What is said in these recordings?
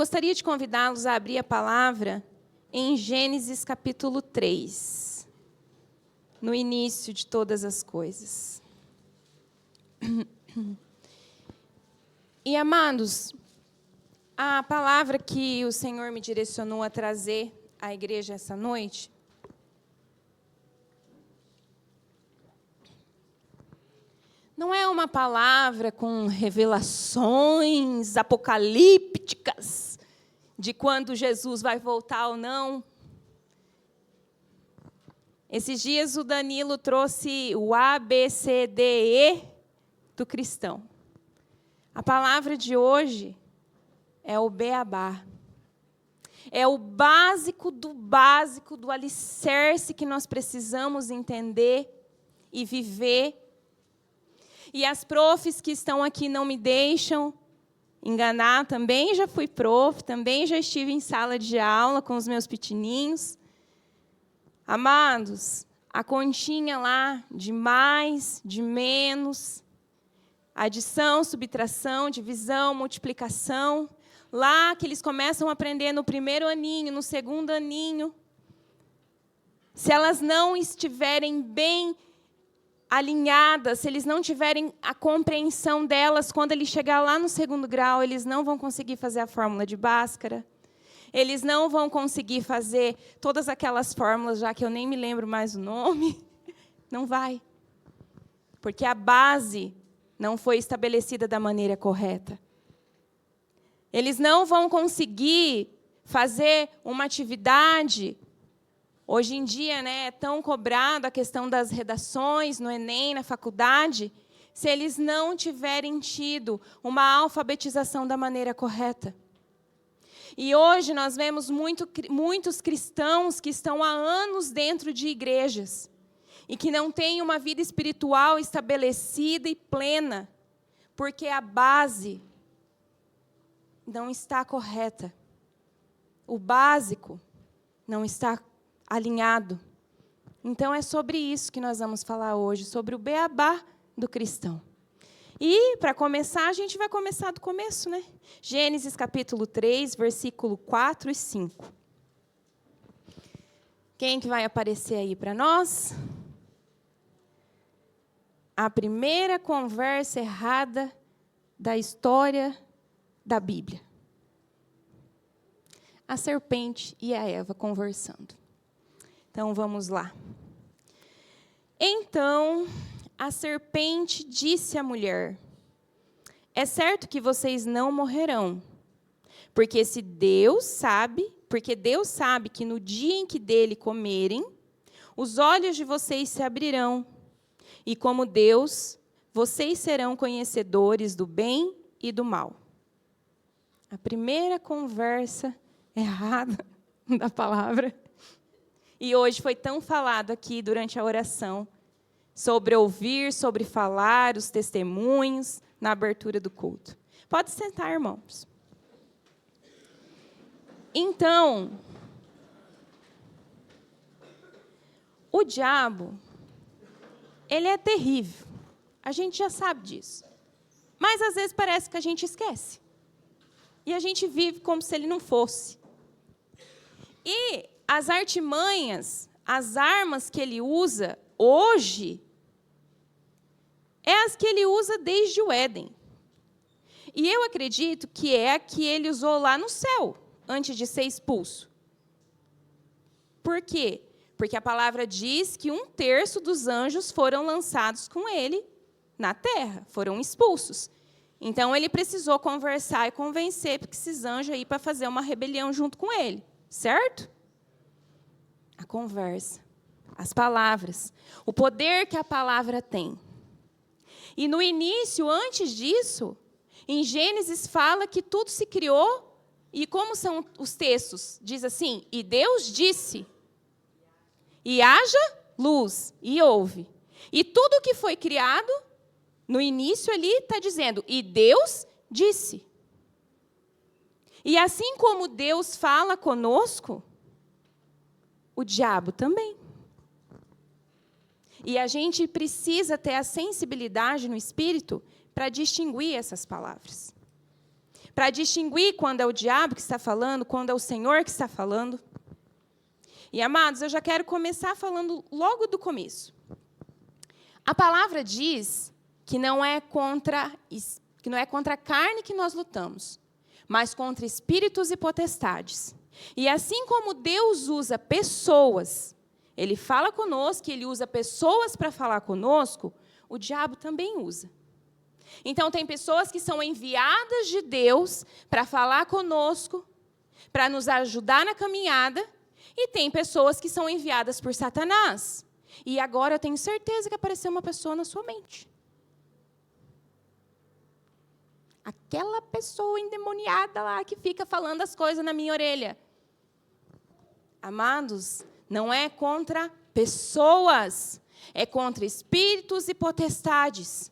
gostaria de convidá-los a abrir a palavra em Gênesis capítulo 3, no início de todas as coisas. E, amados, a palavra que o Senhor me direcionou a trazer à igreja essa noite não é uma palavra com revelações apocalípticas de quando Jesus vai voltar ou não. Esses dias o Danilo trouxe o ABCDE do cristão. A palavra de hoje é o beabá. É o básico do alicerce que nós precisamos entender e viver. E as profs que estão aqui não me deixam enganar. Também já fui prof, também já estive em sala de aula com os meus pequenininhos. Amados, a continha lá de mais, de menos, adição, subtração, divisão, multiplicação, lá que eles começam a aprender no primeiro aninho, no segundo aninho, se elas não estiverem bem alinhadas, se eles não tiverem a compreensão delas, quando ele chegar lá no segundo grau, eles não vão conseguir fazer a fórmula de Bhaskara, eles não vão conseguir fazer todas aquelas fórmulas, já que eu nem me lembro mais o nome, não vai, porque a base não foi estabelecida da maneira correta. Eles não vão conseguir fazer uma atividade. Hoje em dia, né, é tão cobrado a questão das redações no Enem, na faculdade, se eles não tiverem tido uma alfabetização da maneira correta. E hoje nós vemos muitos cristãos que estão há anos dentro de igrejas e que não têm uma vida espiritual estabelecida e plena, porque a base não está correta. O básico não está alinhado. Então, é sobre isso que nós vamos falar hoje, sobre o beabá do cristão. E, para começar, a gente vai começar do começo, né? Gênesis capítulo 3, versículo 4 e 5. Quem que vai aparecer aí para nós? A primeira conversa errada da história da Bíblia. A serpente e a Eva conversando. Então, vamos lá. Então, a serpente disse à mulher: é certo que vocês não morrerão, porque Deus sabe que no dia em que dele comerem, os olhos de vocês se abrirão, e como Deus, vocês serão conhecedores do bem e do mal. A primeira conversa errada da palavra. E hoje foi tão falado aqui durante a oração sobre ouvir, sobre falar, os testemunhos na abertura do culto. Pode sentar, irmãos. Então, o diabo, ele é terrível. A gente já sabe disso. Mas, às vezes, parece que a gente esquece. E a gente vive como se ele não fosse. E as artimanhas, as armas que ele usa hoje, é as que ele usa desde o Éden. E eu acredito que é a que ele usou lá no céu, antes de ser expulso. Por quê? Porque a palavra diz que 1/3 dos anjos foram lançados com ele na terra, foram expulsos. Então, ele precisou conversar e convencer esses anjos aí para fazer uma rebelião junto com ele, certo? A conversa, as palavras, o poder que a palavra tem. E no início, antes disso, em Gênesis fala que tudo se criou, e como são os textos? Diz assim: e Deus disse, e haja luz, e houve. E tudo que foi criado, no início ali está dizendo, e Deus disse. E assim como Deus fala conosco, o diabo também. E a gente precisa ter a sensibilidade no espírito para distinguir essas palavras. para distinguir quando é o diabo que está falando, quando é o Senhor que está falando. E, amados, eu já quero começar falando logo do começo. A palavra diz que não é contra a carne que nós lutamos, mas contra espíritos e potestades. E assim como Deus usa pessoas, Ele fala conosco, Ele usa pessoas para falar conosco, o diabo também usa. Então, tem pessoas que são enviadas de Deus para falar conosco, para nos ajudar na caminhada, e tem pessoas que são enviadas por Satanás. E agora eu tenho certeza que apareceu uma pessoa na sua mente. Aquela pessoa endemoniada lá que fica falando as coisas na minha orelha. Amados, não é contra pessoas, é contra espíritos e potestades.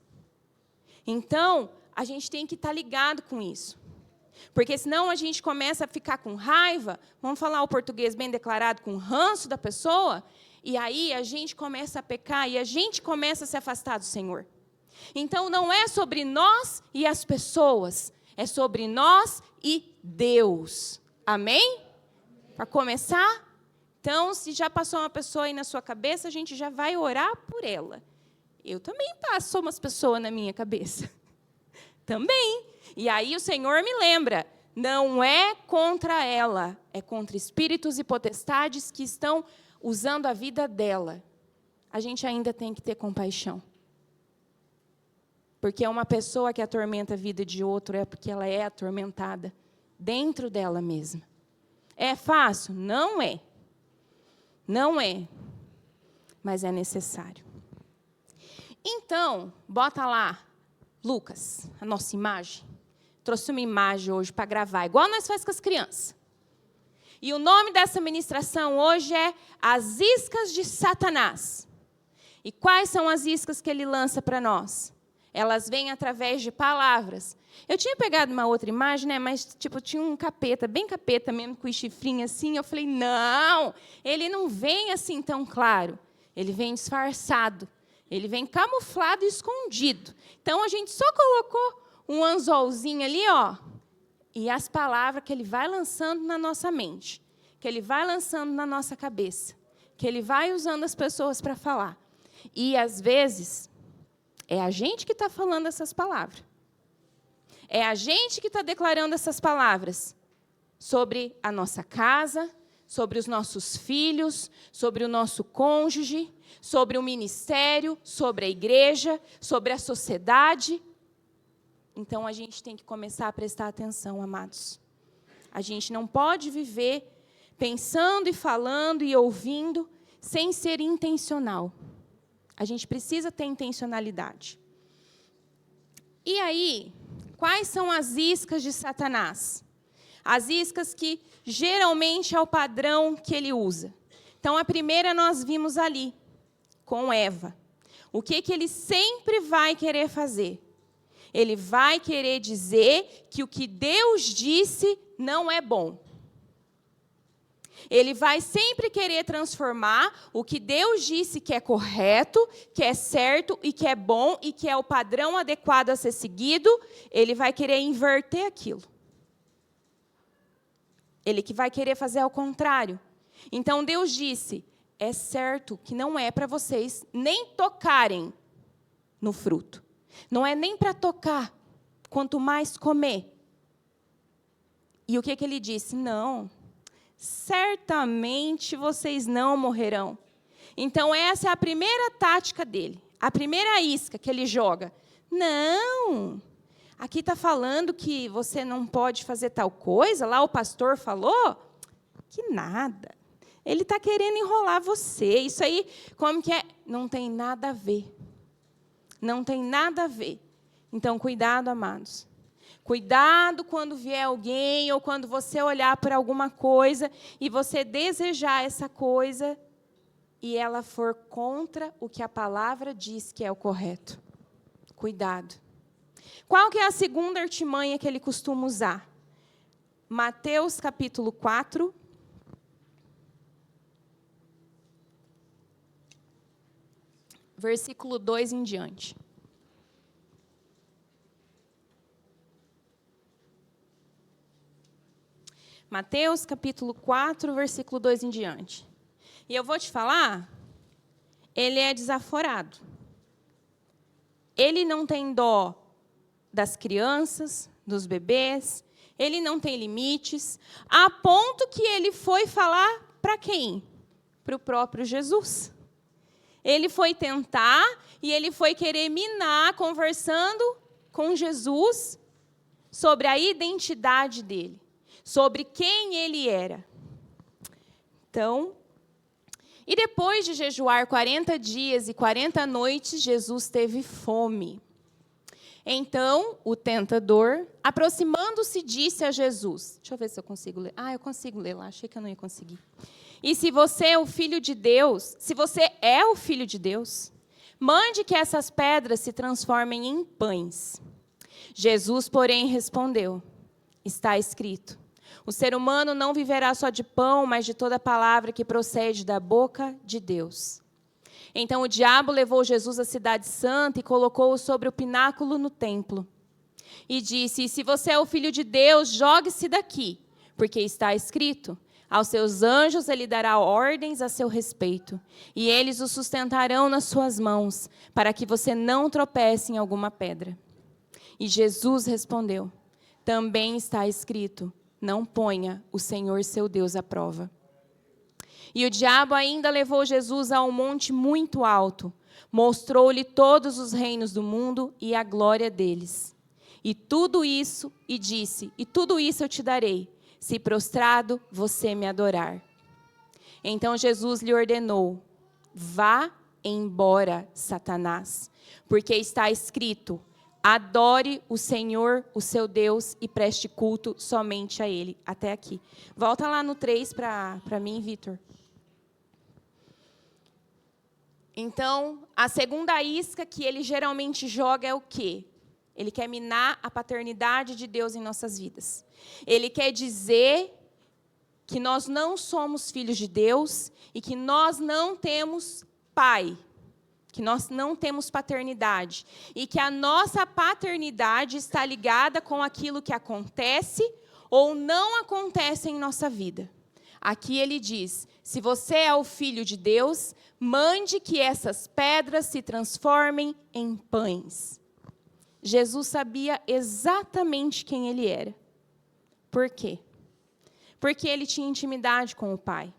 Então, a gente tem que estar ligado com isso. Porque senão a gente começa a ficar com raiva, vamos falar o português bem declarado, com ranço da pessoa, e aí a gente começa a pecar e a gente começa a se afastar do Senhor. Então, não é sobre nós e as pessoas, é sobre nós e Deus. Amém? Para começar, então, se já passou uma pessoa aí na sua cabeça, a gente já vai orar por ela. Eu também passo umas pessoas na minha cabeça. Também. E aí o Senhor me lembra, não é contra ela, é contra espíritos e potestades que estão usando a vida dela. A gente ainda tem que ter compaixão. Porque é uma pessoa que atormenta a vida de outro, é porque ela é atormentada dentro dela mesma. É fácil? Não é. Não é. Mas é necessário. Então, bota lá, Lucas, a nossa imagem. Trouxe uma imagem hoje para gravar, igual nós fazemos com as crianças. E o nome dessa ministração hoje é As Iscas de Satanás. E quais são as iscas que ele lança para nós? Elas vêm através de palavras. Eu tinha pegado uma outra imagem, né? Mas tipo, tinha um capeta, bem capeta mesmo, com o chifrinho assim. Eu falei, não, ele não vem assim tão claro. Ele vem disfarçado. Ele vem camuflado e escondido. Então, a gente só colocou um anzolzinho ali, ó, e as palavras que ele vai lançando na nossa mente, que ele vai lançando na nossa cabeça, que ele vai usando as pessoas para falar. E, às vezes, é a gente que está falando essas palavras. É a gente que está declarando essas palavras sobre a nossa casa, sobre os nossos filhos, sobre o nosso cônjuge, sobre o ministério, sobre a igreja, sobre a sociedade. Então, a gente tem que começar a prestar atenção, amados. A gente não pode viver pensando e falando e ouvindo sem ser intencional. A gente precisa ter intencionalidade. E aí, quais são as iscas de Satanás? As iscas que geralmente é o padrão que ele usa. Então, a primeira nós vimos ali, com Eva. O que ele sempre vai querer fazer? Ele vai querer dizer que o que Deus disse não é bom. Ele vai sempre querer transformar o que Deus disse que é correto, que é certo e que é bom e que é o padrão adequado a ser seguido, ele vai querer inverter aquilo. Ele que vai querer fazer ao contrário. Então, Deus disse, é certo que não é para vocês nem tocarem no fruto. Não é nem para tocar, quanto mais comer. E o que ele disse? Não, certamente vocês não morrerão. Então, essa é a primeira tática dele. A primeira isca que ele joga. Não, aqui está falando que você não pode fazer tal coisa, lá o pastor falou. Que nada. Ele está querendo enrolar você. Isso aí, como que é? Não tem nada a ver. Não tem nada a ver. Então, cuidado, amados. Cuidado quando vier alguém ou quando você olhar para alguma coisa e você desejar essa coisa e ela for contra o que a palavra diz que é o correto. Cuidado. Qual que é a segunda artimanha que ele costuma usar? Mateus capítulo 4. Versículo 2 em diante. Mateus, capítulo 4, versículo 2 em diante. E eu vou te falar, ele é desaforado. Ele não tem dó das crianças, dos bebês, ele não tem limites, a ponto que ele foi falar para quem? Para o próprio Jesus. Ele foi tentar e ele foi querer minar, conversando com Jesus sobre a identidade dele, sobre quem ele era. Então, e depois de jejuar 40 dias e 40 noites, Jesus teve fome. Então, o tentador, aproximando-se, disse a Jesus... Deixa eu ver se eu consigo ler. Eu consigo ler lá, achei que eu não ia conseguir. E se você é o Filho de Deus, se você é o Filho de Deus, mande que essas pedras se transformem em pães. Jesus, porém, respondeu, está escrito, o ser humano não viverá só de pão, mas de toda palavra que procede da boca de Deus. Então o diabo levou Jesus à cidade santa e colocou-o sobre o pináculo no templo. E disse, se você é o Filho de Deus, jogue-se daqui, porque está escrito, aos seus anjos ele dará ordens a seu respeito, e eles o sustentarão nas suas mãos, para que você não tropece em alguma pedra. E Jesus respondeu, também está escrito, não ponha o Senhor seu Deus à prova. E o diabo ainda levou Jesus a um monte muito alto, mostrou-lhe todos os reinos do mundo e a glória deles. E tudo isso, e disse, e tudo isso eu te darei, se prostrado você me adorar. Então Jesus lhe ordenou, vá embora, Satanás, porque está escrito, adore o Senhor, o seu Deus, e preste culto somente a Ele. Até aqui. Volta lá no 3 para mim, Vitor. Então, a segunda isca que ele geralmente joga é o quê? Ele quer minar a paternidade de Deus em nossas vidas. Ele quer dizer que nós não somos filhos de Deus e que nós não temos pai, que nós não temos paternidade e que a nossa paternidade está ligada com aquilo que acontece ou não acontece em nossa vida. Aqui ele diz, se você é o Filho de Deus, mande que essas pedras se transformem em pães. Jesus sabia exatamente quem ele era. Por quê? Porque ele tinha intimidade com o Pai.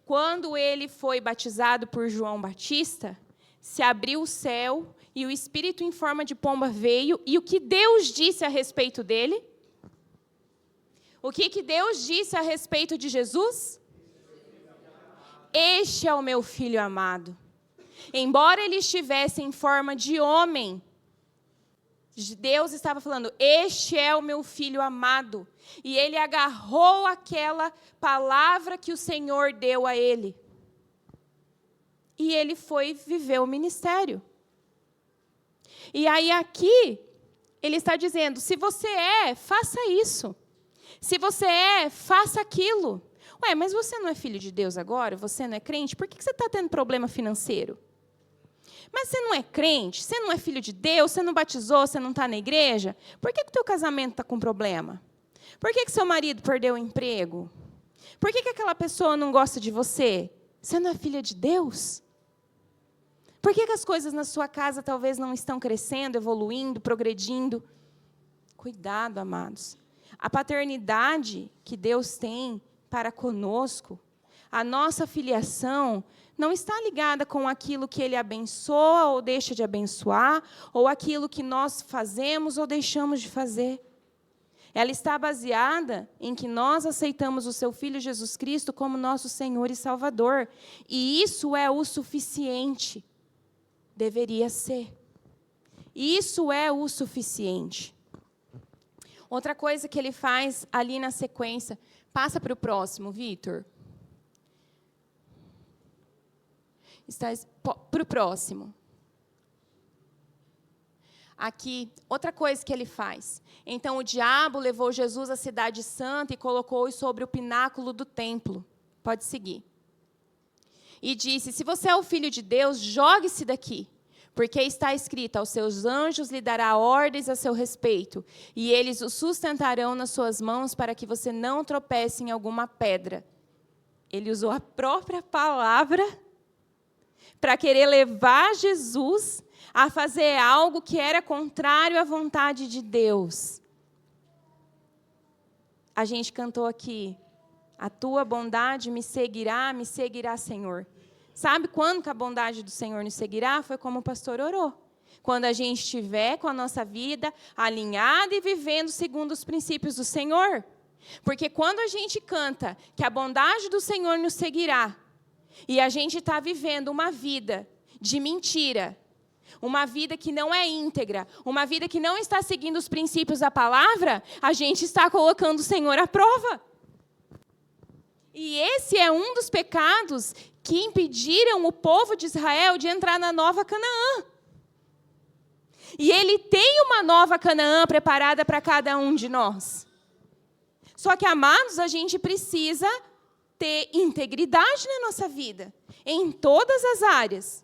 Quando ele foi batizado por João Batista, se abriu o céu e o Espírito em forma de pomba veio. E o que Deus disse a respeito dele? O que Deus disse a respeito de Jesus? Este é o meu Filho amado. Embora ele estivesse em forma de homem, Deus estava falando, este é o meu Filho amado. E ele agarrou aquela palavra que o Senhor deu a ele. E ele foi viver o ministério. E aí aqui, ele está dizendo, se você faça isso. Se você faça aquilo. Ué, mas você não é filho de Deus agora? Você não é crente? Por que você está tendo problema financeiro? Mas você não é crente? Você não é filho de Deus? Você não batizou? Você não está na igreja? Por que o teu casamento está com problema? Por que seu marido perdeu o emprego? Por que aquela pessoa não gosta de você? Você não é filha de Deus? Por que as coisas na sua casa talvez não estão crescendo, evoluindo, progredindo? Cuidado, amados. A paternidade que Deus tem para conosco, a nossa filiação, não está ligada com aquilo que Ele abençoa ou deixa de abençoar, ou aquilo que nós fazemos ou deixamos de fazer. Ela está baseada em que nós aceitamos o Seu Filho Jesus Cristo como nosso Senhor e Salvador. E isso é o suficiente. Deveria ser. Isso é o suficiente. Outra coisa que ele faz ali na sequência, passa para o próximo, Vitor. Para o próximo. Aqui, outra coisa que ele faz. Então, o diabo levou Jesus à cidade santa e colocou-o sobre o pináculo do templo. Pode seguir. E disse, se você é o Filho de Deus, jogue-se daqui, Porque está escrito, aos seus anjos lhe dará ordens a seu respeito, e eles o sustentarão nas suas mãos para que você não tropece em alguma pedra. Ele usou a própria palavra para querer levar Jesus a fazer algo que era contrário à vontade de Deus. A gente cantou aqui, a tua bondade me seguirá, Senhor. Sabe quando que a bondade do Senhor nos seguirá? Foi como o pastor orou. Quando a gente estiver com a nossa vida alinhada e vivendo segundo os princípios do Senhor. Porque quando a gente canta que a bondade do Senhor nos seguirá, e a gente está vivendo uma vida de mentira, uma vida que não é íntegra, uma vida que não está seguindo os princípios da palavra, a gente está colocando o Senhor à prova. E esse é um dos pecados que impediram o povo de Israel de entrar na nova Canaã. E ele tem uma nova Canaã preparada para cada um de nós. Só que, amados, a gente precisa ter integridade na nossa vida, em todas as áreas.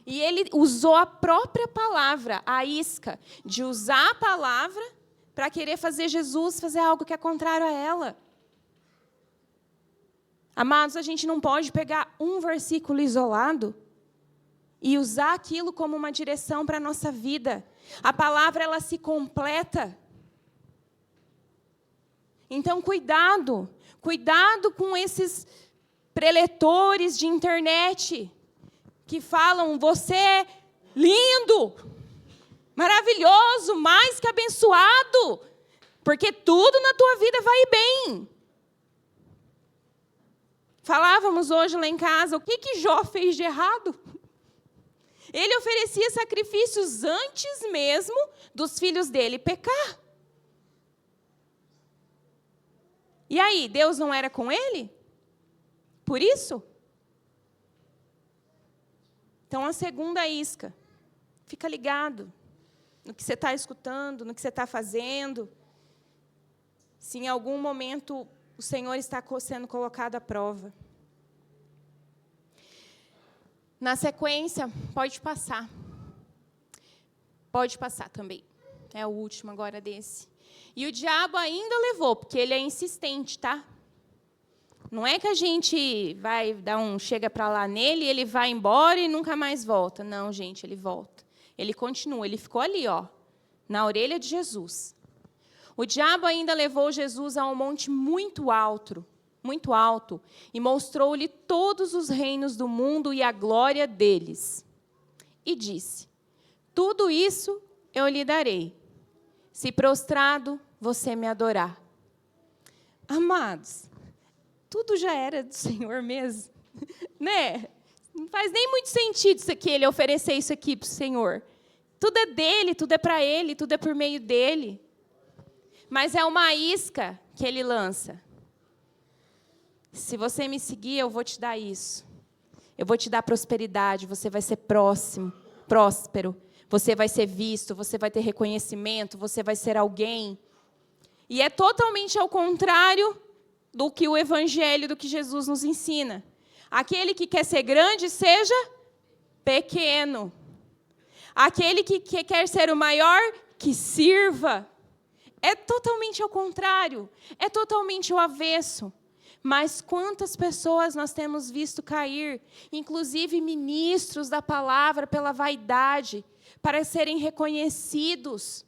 E ele usou a própria palavra, a isca, de usar a palavra para querer fazer Jesus fazer algo que é contrário a ela. Amados, a gente não pode pegar um versículo isolado e usar aquilo como uma direção para a nossa vida. A palavra, ela se completa. Então, cuidado com esses preletores de internet que falam, você é lindo, maravilhoso, mais que abençoado, porque tudo na tua vida vai bem. Falávamos hoje lá em casa, o que Jó fez de errado? Ele oferecia sacrifícios antes mesmo dos filhos dele pecar. E aí, Deus não era com ele? Por isso? Então, a segunda isca. Fica ligado no que você está escutando, no que você está fazendo. Se em algum momento o Senhor está sendo colocado à prova. Na sequência, pode passar. Pode passar também. É o último agora desse. E o diabo ainda levou, porque ele é insistente, tá? Não é que a gente vai dar chega para lá nele, ele vai embora e nunca mais volta. Não, gente, ele volta. Ele continua, ele ficou ali, ó, na orelha de Jesus. O diabo ainda levou Jesus a um monte muito alto, e mostrou-lhe todos os reinos do mundo e a glória deles. E disse, tudo isso eu lhe darei, se prostrado você me adorar. Amados, tudo já era do Senhor mesmo, né? Não faz nem muito sentido isso aqui, ele oferecer isso aqui para o Senhor. Tudo é dele, tudo é para ele, tudo é por meio dele. Mas é uma isca que ele lança. Se você me seguir, eu vou te dar isso. Eu vou te dar prosperidade, você vai ser próspero. Você vai ser visto, você vai ter reconhecimento, você vai ser alguém. E é totalmente ao contrário do que o Evangelho, do que Jesus nos ensina. Aquele que quer ser grande, seja pequeno. Aquele que quer ser o maior, que sirva. É totalmente ao contrário, é totalmente o avesso. Mas quantas pessoas nós temos visto cair, inclusive ministros da palavra, pela vaidade, para serem reconhecidos.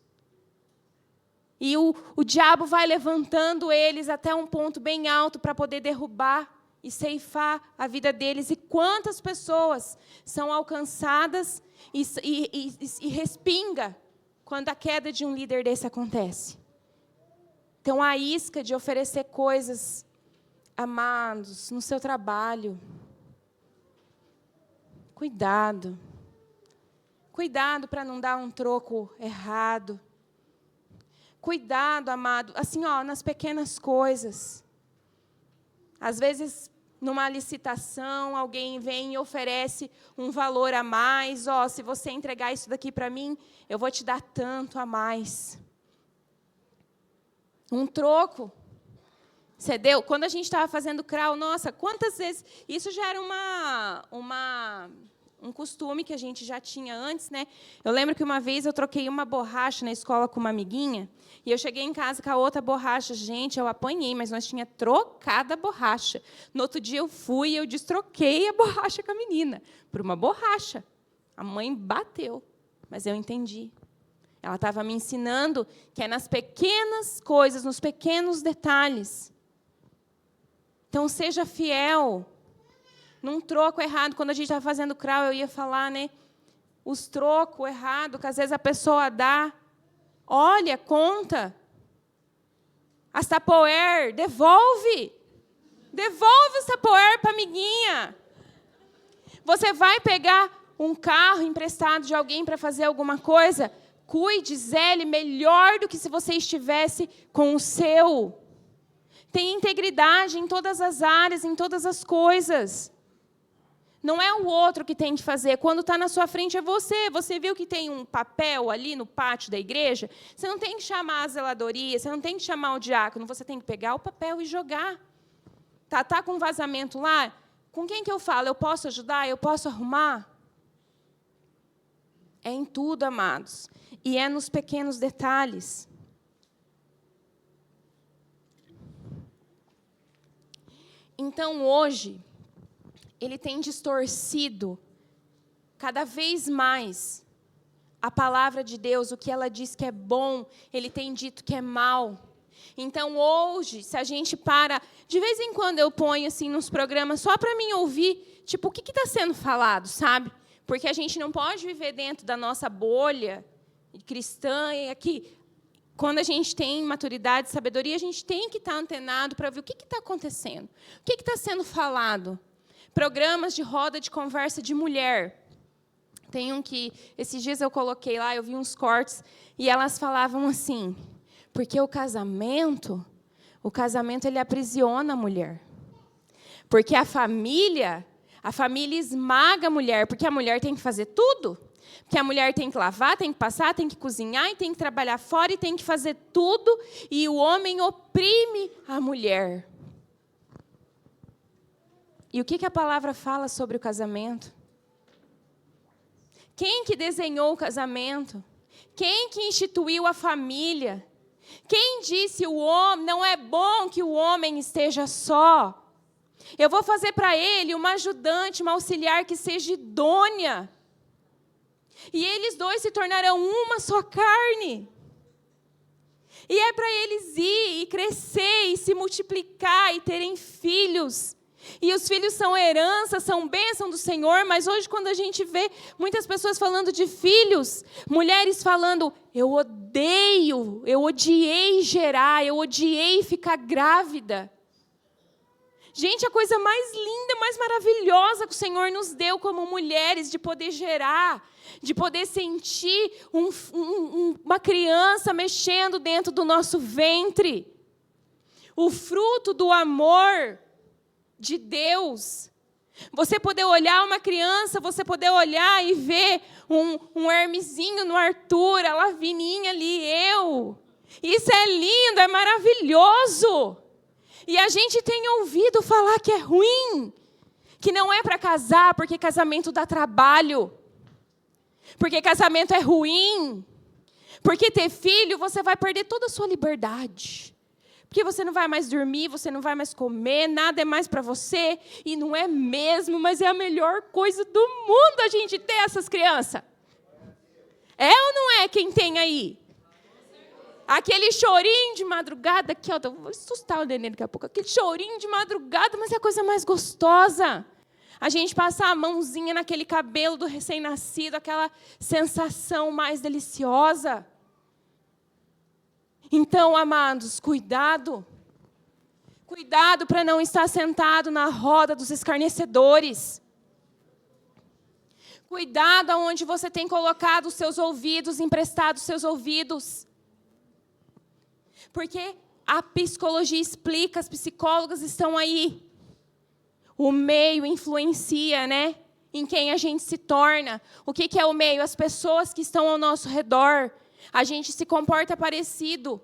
E o diabo vai levantando eles até um ponto bem alto para poder derrubar e ceifar a vida deles. E quantas pessoas são alcançadas e respinga quando a queda de um líder desse acontece. Então, a isca de oferecer coisas, amados, no seu trabalho. Cuidado. Cuidado para não dar um troco errado. Cuidado, amado, assim, ó, nas pequenas coisas. Às vezes, numa licitação, alguém vem e oferece um valor a mais. Ó, se você entregar isso daqui para mim, eu vou te dar tanto a mais. Um troco. Cedeu? Quando a gente estava fazendo crawl, nossa, quantas vezes... Isso já era um costume que a gente já tinha antes, né? Eu lembro que uma vez eu troquei uma borracha na escola com uma amiguinha, e eu cheguei em casa com a outra borracha. Gente, eu apanhei, mas nós tinha trocado a borracha. No outro dia eu fui e eu destroquei a borracha com a menina, por uma borracha. A mãe bateu, mas eu entendi. Ela estava me ensinando que é nas pequenas coisas, nos pequenos detalhes. Então, seja fiel. Num troco errado, quando a gente estava fazendo crawl, eu ia falar, né? Os trocos errados, que às vezes a pessoa dá. Olha, conta. As Tupperware, devolve. Devolve os Tupperware para a amiguinha. Você vai pegar um carro emprestado de alguém para fazer alguma coisa, cuide, zele melhor do que se você estivesse com o seu. Tenha integridade em todas as áreas, em todas as coisas. Não é o outro que tem que fazer. Quando está na sua frente é você. Você viu que tem um papel ali no pátio da igreja? Você não tem que chamar a zeladoria, você não tem que chamar o diácono, você tem que pegar o papel e jogar. Tá com vazamento lá? Com quem que eu falo? Eu posso ajudar? Eu posso arrumar? É em tudo, amados. E é nos pequenos detalhes. Então, hoje, ele tem distorcido cada vez mais a palavra de Deus, o que ela diz que é bom, ele tem dito que é mal. Então, hoje, se a gente para... De vez em quando eu ponho assim nos programas só para mim ouvir, tipo, o que está sendo falado, sabe? Porque a gente não pode viver dentro da nossa bolha cristã. E aqui, quando a gente tem maturidade e sabedoria, a gente tem que estar antenado para ver o que está acontecendo. O que está sendo falado. Programas de roda de conversa de mulher. Tem um que, esses dias eu coloquei lá, eu vi uns cortes, e elas falavam assim, porque o casamento ele aprisiona a mulher. Porque a família esmaga a mulher, porque a mulher tem que fazer tudo. Porque a mulher tem que lavar, tem que passar, tem que cozinhar, e tem que trabalhar fora, e tem que fazer tudo, e o homem oprime a mulher. E o que a palavra fala sobre o casamento? Quem que desenhou o casamento? Quem que instituiu a família? Quem disse o homem, não é bom que o homem esteja só? Eu vou fazer para ele uma ajudante, uma auxiliar que seja idônea. E eles dois se tornarão uma só carne. E é para eles ir e crescer e se multiplicar e terem filhos. E os filhos são herança, são bênção do Senhor, mas hoje quando a gente vê muitas pessoas falando de filhos, mulheres falando, eu odiei gerar, eu odiei ficar grávida. Gente, a coisa mais linda, mais maravilhosa que o Senhor nos deu como mulheres, de poder gerar, de poder sentir uma criança mexendo dentro do nosso ventre. O fruto do amor de Deus. Você poder olhar uma criança, você poder olhar e ver um Hermesinho no Arthur, a Lavininha ali, eu. Isso é lindo, é maravilhoso. E a gente tem ouvido falar que é ruim, que não é para casar, porque casamento dá trabalho, porque casamento é ruim, porque ter filho você vai perder toda a sua liberdade, porque você não vai mais dormir, você não vai mais comer, nada é mais para você, e não é mesmo, mas é a melhor coisa do mundo a gente ter essas crianças. É ou não é quem tem aí? Aquele chorinho de madrugada, aqui, ó, vou assustar o neném daqui a pouco. Aquele chorinho de madrugada, mas é a coisa mais gostosa. A gente passar a mãozinha naquele cabelo do recém-nascido, aquela sensação mais deliciosa. Então, amados, cuidado. Cuidado para não estar sentado na roda dos escarnecedores. Cuidado aonde você tem colocado os seus ouvidos, emprestado os seus ouvidos. Porque a psicologia explica, as psicólogas estão aí. O meio influencia, né? Em quem a gente se torna. O que é o meio? As pessoas que estão ao nosso redor. A gente se comporta parecido.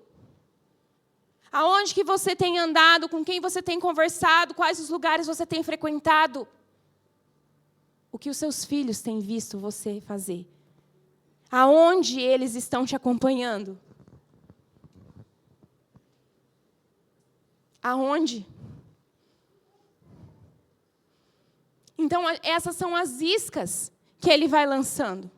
Aonde que você tem andado, com quem você tem conversado, quais os lugares você tem frequentado. O que os seus filhos têm visto você fazer. Aonde eles estão te acompanhando. Aonde? Então, essas são as iscas que ele vai lançando.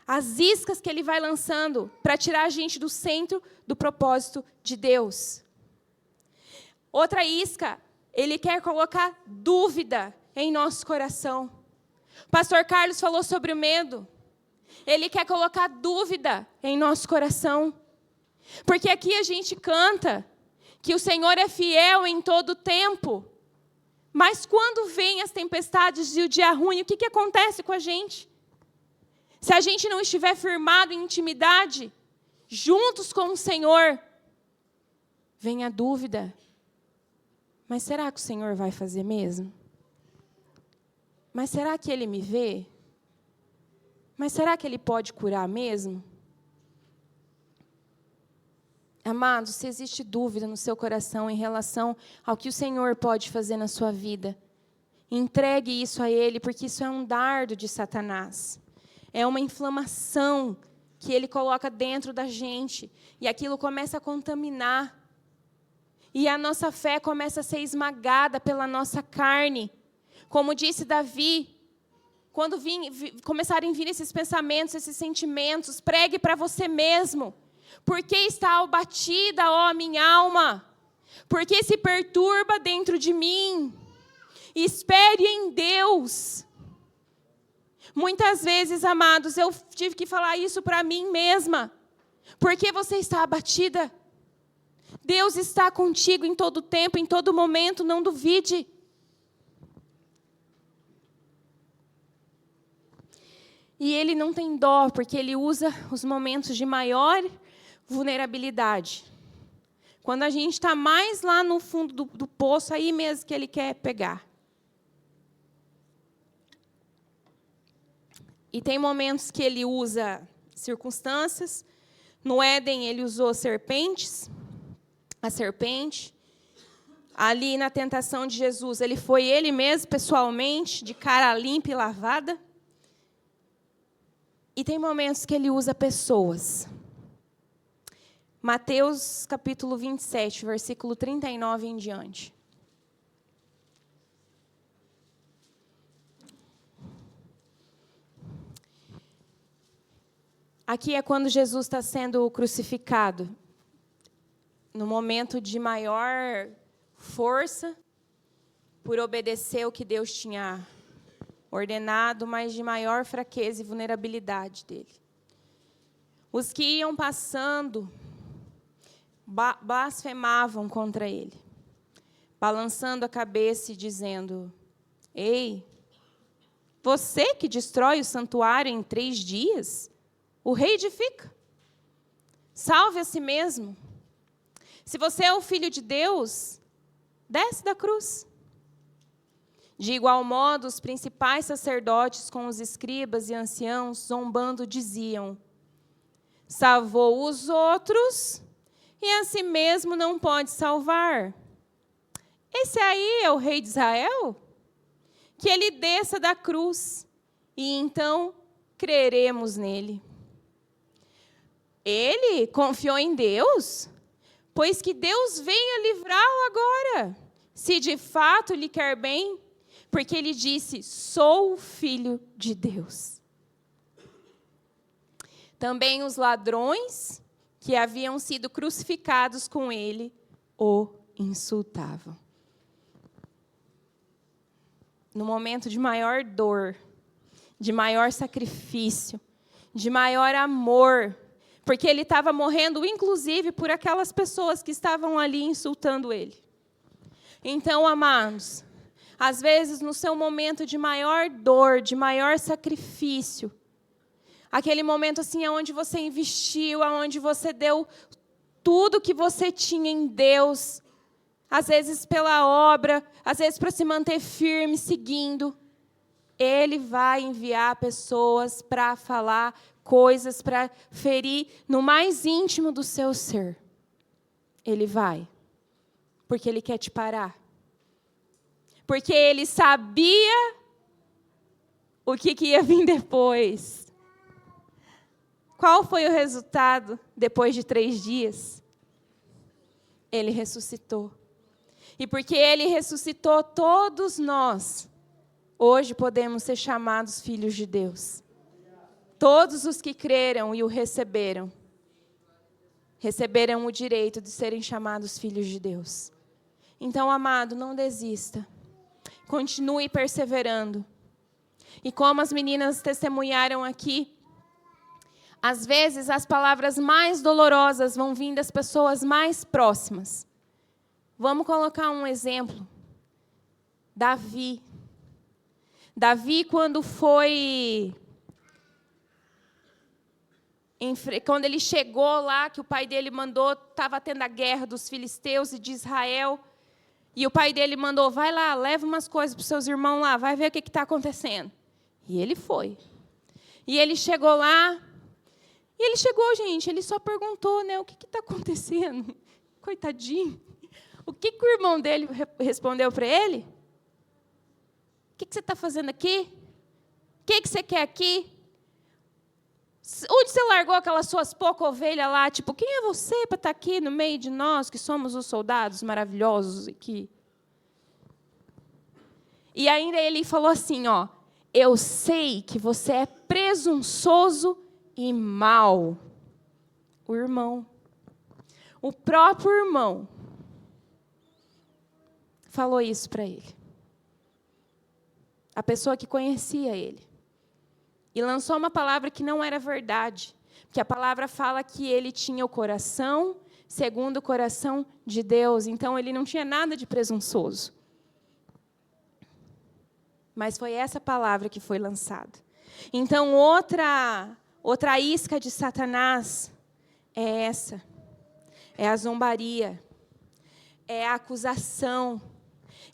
As iscas que ele vai lançando para tirar a gente do centro do propósito de Deus. Outra isca, ele quer colocar dúvida em nosso coração. O pastor Carlos falou sobre o medo. Ele quer colocar dúvida em nosso coração. Porque aqui a gente canta que o Senhor é fiel em todo o tempo. Mas quando vêm as tempestades e o dia ruim, o que acontece com a gente? Se a gente não estiver firmado em intimidade, juntos com o Senhor, vem a dúvida. Mas será que o Senhor vai fazer mesmo? Mas será que Ele me vê? Mas será que Ele pode curar mesmo? Amados, se existe dúvida no seu coração em relação ao que o Senhor pode fazer na sua vida, entregue isso a Ele, porque isso é um dardo de Satanás. É uma inflamação que ele coloca dentro da gente. E aquilo começa a contaminar. E a nossa fé começa a ser esmagada pela nossa carne. Como disse Davi, quando começarem a vir esses pensamentos, esses sentimentos, pregue para você mesmo. Por que está abatida, ó minha alma? Por que se perturba dentro de mim? Espere em Deus. Muitas vezes, amados, eu tive que falar isso para mim mesma. Por que você está abatida? Deus está contigo em todo tempo, em todo momento, não duvide. E Ele não tem dó, porque Ele usa os momentos de maior vulnerabilidade. Quando a gente está mais lá no fundo do poço, aí mesmo que Ele quer pegar. E tem momentos que Ele usa circunstâncias. No Éden, Ele usou serpentes. A serpente. Ali na tentação de Jesus, Ele foi Ele mesmo, pessoalmente, de cara limpa e lavada. E tem momentos que Ele usa pessoas. Mateus capítulo 27, versículo 39 em diante. Aqui é quando Jesus está sendo crucificado. No momento de maior força, por obedecer o que Deus tinha ordenado, mas de maior fraqueza e vulnerabilidade dele. Os que iam passando blasfemavam contra ele, balançando a cabeça e dizendo: Ei, você que destrói o santuário em 3 dias, o rei edifica. Salve a si mesmo. Se você é o Filho de Deus, desce da cruz. De igual modo, os principais sacerdotes com os escribas e anciãos, zombando, diziam: salvou os outros e a si mesmo não pode salvar. Esse aí é o rei de Israel? Que ele desça da cruz e então creremos nele. Ele confiou em Deus, pois que Deus venha livrá-lo agora, se de fato lhe quer bem, porque ele disse: sou o Filho de Deus. Também os ladrões que haviam sido crucificados com ele o insultavam. No momento de maior dor, de maior sacrifício, de maior amor, porque ele estava morrendo, inclusive, por aquelas pessoas que estavam ali insultando ele. Então, amados, às vezes, no seu momento de maior dor, de maior sacrifício, aquele momento assim, onde você investiu, onde você deu tudo que você tinha em Deus, às vezes pela obra, às vezes para se manter firme, seguindo, Ele vai enviar pessoas para falar coisas, para ferir no mais íntimo do seu ser. Ele vai. Porque Ele quer te parar. Porque Ele sabia o que ia vir depois. Qual foi o resultado depois de 3 dias? Ele ressuscitou. E porque Ele ressuscitou, todos nós, hoje podemos ser chamados filhos de Deus. Todos os que creram e o receberam o direito de serem chamados filhos de Deus. Então, amado, não desista. Continue perseverando. E como as meninas testemunharam aqui, às vezes as palavras mais dolorosas vão vir das pessoas mais próximas. Vamos colocar um exemplo. Davi. Davi, quando ele chegou lá, que o pai dele mandou, estava tendo a guerra dos filisteus e de Israel, e o pai dele mandou, vai lá, leva umas coisas para os seus irmãos lá, vai ver o que está acontecendo. E ele foi. E ele chegou lá, e ele chegou, gente, ele só perguntou, né, o que está acontecendo? Coitadinho. O que o irmão dele respondeu para ele? O que você está fazendo aqui? O que você quer aqui? Onde você largou aquelas suas poucas ovelhas lá? Tipo, quem é você para estar aqui no meio de nós, que somos os soldados maravilhosos aqui? E ainda ele falou assim, ó, eu sei que você é presunçoso e mau. O irmão, o próprio irmão, falou isso para ele. A pessoa que conhecia ele. E lançou uma palavra que não era verdade. Porque a palavra fala que ele tinha o coração segundo o coração de Deus. Então, ele não tinha nada de presunçoso. Mas foi essa palavra que foi lançada. Então, outra isca de Satanás é essa. É a zombaria. É a acusação.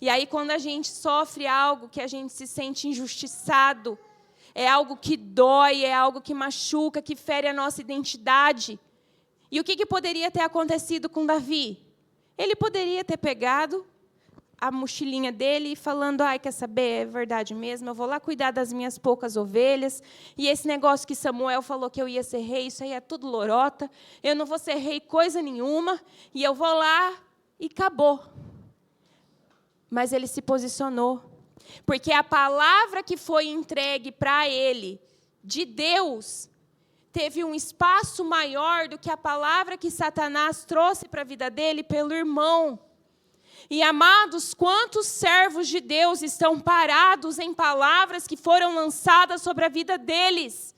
E aí, quando a gente sofre algo que a gente se sente injustiçado, é algo que dói, é algo que machuca, que fere a nossa identidade. E o que poderia ter acontecido com Davi? Ele poderia ter pegado a mochilinha dele e falando, ai, quer saber, é verdade mesmo, eu vou lá cuidar das minhas poucas ovelhas, e esse negócio que Samuel falou que eu ia ser rei, isso aí é tudo lorota, eu não vou ser rei coisa nenhuma, e eu vou lá e acabou. Mas ele se posicionou. Porque a palavra que foi entregue para ele, de Deus, teve um espaço maior do que a palavra que Satanás trouxe para a vida dele pelo irmão. E, amados, quantos servos de Deus estão parados em palavras que foram lançadas sobre a vida deles?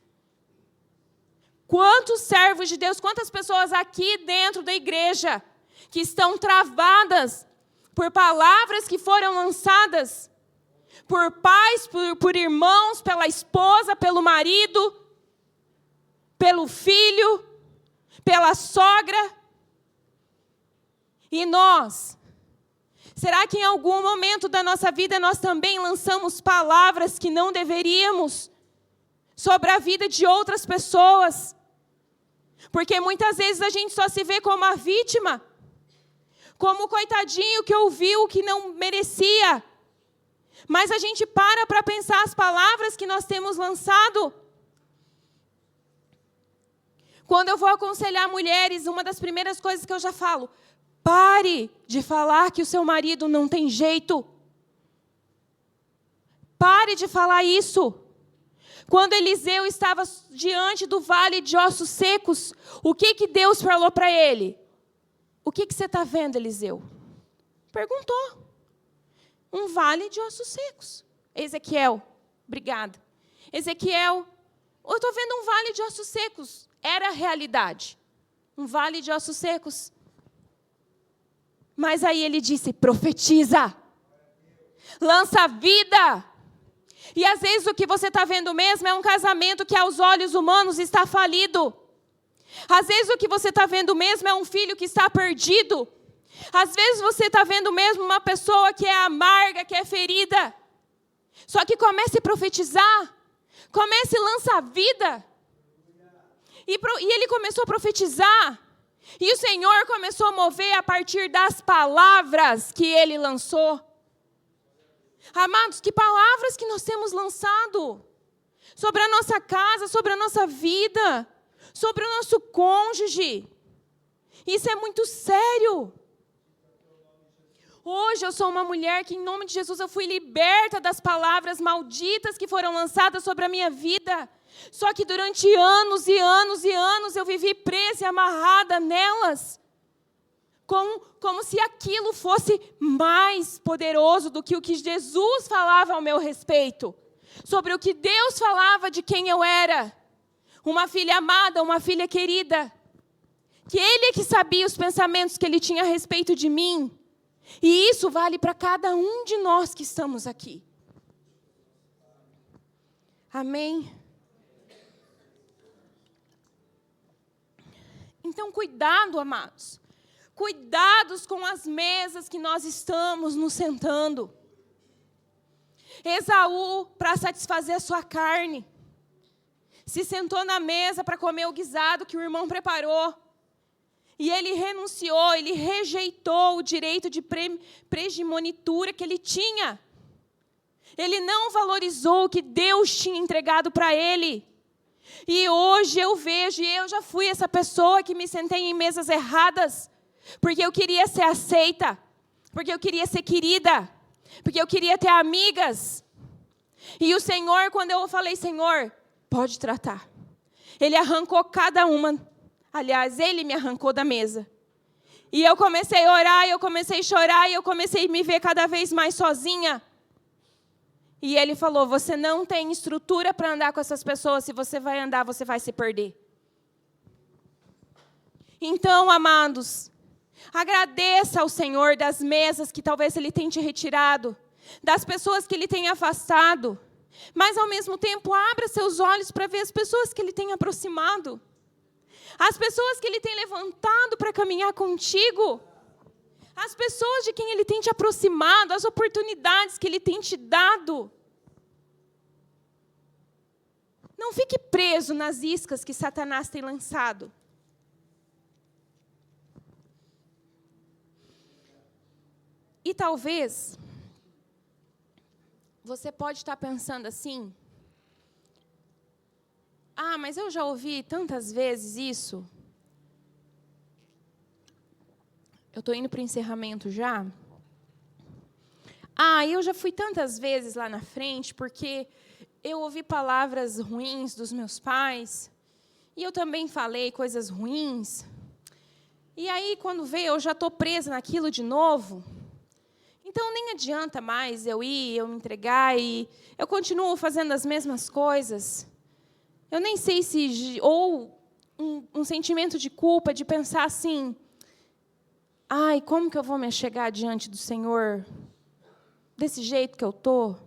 Quantos servos de Deus, quantas pessoas aqui dentro da igreja que estão travadas por palavras que foram lançadas por pais, por irmãos, pela esposa, pelo marido, pelo filho, pela sogra. E nós, será que em algum momento da nossa vida nós também lançamos palavras que não deveríamos sobre a vida de outras pessoas? Porque muitas vezes a gente só se vê como a vítima, como o coitadinho que ouviu o que não merecia. Mas a gente para pensar as palavras que nós temos lançado. Quando eu vou aconselhar mulheres, uma das primeiras coisas que eu já falo, pare de falar que o seu marido não tem jeito. Pare de falar isso. Quando Eliseu estava diante do vale de ossos secos, o que Deus falou para ele? O que você está vendo, Eliseu? Perguntou. Um vale de ossos secos. Ezequiel, obrigada. Ezequiel, eu estou vendo um vale de ossos secos. Era a realidade. Um vale de ossos secos. Mas aí ele disse, profetiza. Lança vida. E às vezes o que você está vendo mesmo é um casamento que aos olhos humanos está falido. Às vezes o que você está vendo mesmo é um filho que está perdido. Às vezes você está vendo mesmo uma pessoa que é amarga, que é ferida. Só que comece a profetizar. Comece a lançar vida. E ele começou a profetizar. E o Senhor começou a mover a partir das palavras que Ele lançou. Amados, que palavras que nós temos lançado sobre a nossa casa, sobre a nossa vida, sobre o nosso cônjuge. Isso é muito sério. Hoje eu sou uma mulher que, em nome de Jesus, eu fui liberta das palavras malditas que foram lançadas sobre a minha vida. Só que durante anos e anos e anos eu vivi presa e amarrada nelas. Como se aquilo fosse mais poderoso do que o que Jesus falava ao meu respeito. Sobre o que Deus falava de quem eu era. Uma filha amada, uma filha querida. Que Ele é que sabia os pensamentos que Ele tinha a respeito de mim. E isso vale para cada um de nós que estamos aqui. Amém? Então, cuidado, amados. Cuidados com as mesas que nós estamos nos sentando. Esaú, para satisfazer a sua carne, se sentou na mesa para comer o guisado que o irmão preparou. E ele renunciou, ele rejeitou o direito de primogenitura que ele tinha. Ele não valorizou o que Deus tinha entregado para ele. E hoje eu vejo, e eu já fui essa pessoa que me sentei em mesas erradas, porque eu queria ser aceita, porque eu queria ser querida, porque eu queria ter amigas. E o Senhor, quando eu falei, Senhor, pode tratar. Ele arrancou cada uma. Aliás, Ele me arrancou da mesa. E eu comecei a orar, eu comecei a chorar, e eu comecei a me ver cada vez mais sozinha. E Ele falou, você não tem estrutura para andar com essas pessoas, se você vai andar, você vai se perder. Então, amados, agradeça ao Senhor das mesas que talvez Ele tenha te retirado, das pessoas que Ele tenha afastado, mas ao mesmo tempo abra seus olhos para ver as pessoas que Ele tem aproximado. As pessoas que Ele tem levantado para caminhar contigo. As pessoas de quem Ele tem te aproximado. As oportunidades que Ele tem te dado. Não fique preso nas iscas que Satanás tem lançado. E talvez você pode estar pensando assim, mas eu já ouvi tantas vezes isso. Eu estou indo para o encerramento já. Eu já fui tantas vezes lá na frente, porque eu ouvi palavras ruins dos meus pais, e eu também falei coisas ruins. E aí, quando veio, eu já estou presa naquilo de novo. Então, nem adianta mais eu me entregar, e eu continuo fazendo as mesmas coisas. Eu nem sei se... Ou um sentimento de culpa, de pensar assim, como que eu vou me achegar diante do Senhor desse jeito que eu estou?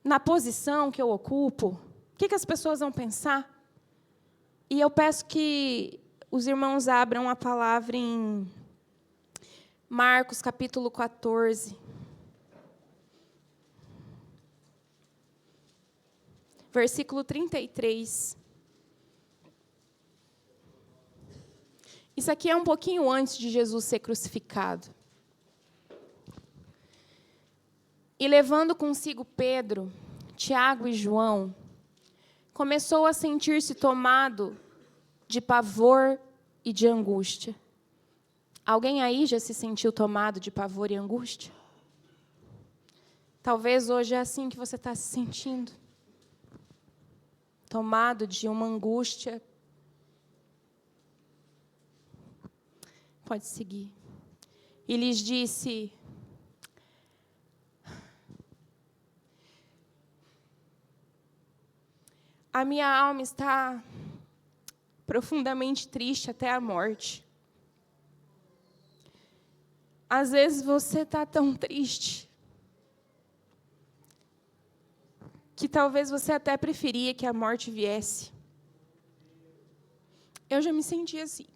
Na posição que eu ocupo? O que as pessoas vão pensar? E eu peço que os irmãos abram a palavra em Marcos, capítulo 14. Versículo 33. Isso aqui é um pouquinho antes de Jesus ser crucificado. E levando consigo Pedro, Tiago e João, começou a sentir-se tomado de pavor e de angústia. Alguém aí já se sentiu tomado de pavor e angústia? Talvez hoje é assim que você está se sentindo. Tomado de uma angústia. Pode seguir. E lhes disse: a minha alma está profundamente triste até a morte. Às vezes você está tão triste que talvez você até preferia que a morte viesse. Eu já me senti assim.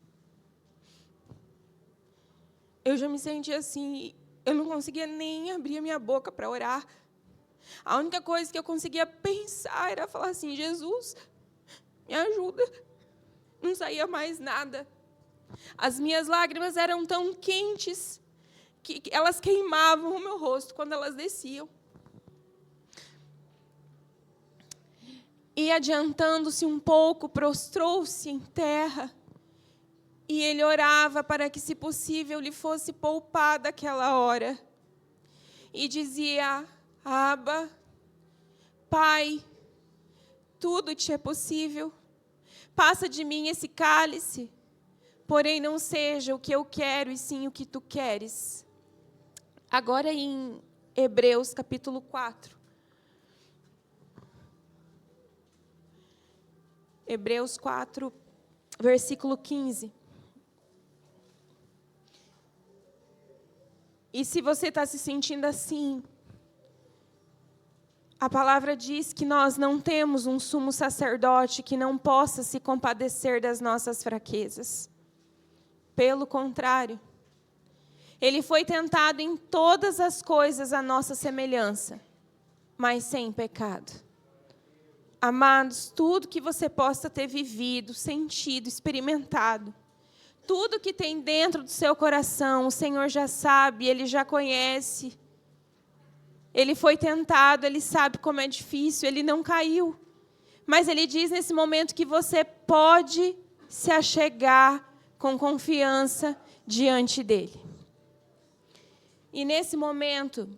Eu não conseguia nem abrir a minha boca para orar. A única coisa que eu conseguia pensar era falar assim, Jesus, me ajuda. Não saía mais nada. As minhas lágrimas eram tão quentes que elas queimavam o meu rosto quando elas desciam. E, adiantando-se um pouco, prostrou-se em terra. E ele orava para que, se possível, lhe fosse poupada aquela hora. E dizia: Abba, Pai, tudo te é possível. Passa de mim esse cálice, porém não seja o que eu quero, e sim o que tu queres. Agora em Hebreus capítulo 4. Hebreus 4, versículo 15. E se você está se sentindo assim, a palavra diz que nós não temos um sumo sacerdote que não possa se compadecer das nossas fraquezas. Pelo contrário, ele foi tentado em todas as coisas à nossa semelhança, mas sem pecado. Amados, tudo que você possa ter vivido, sentido, experimentado, tudo que tem dentro do seu coração, o Senhor já sabe, Ele já conhece. Ele foi tentado, Ele sabe como é difícil, Ele não caiu. Mas Ele diz nesse momento que você pode se achegar com confiança diante dEle. E nesse momento,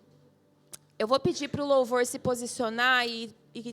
eu vou pedir para o louvor se posicionar e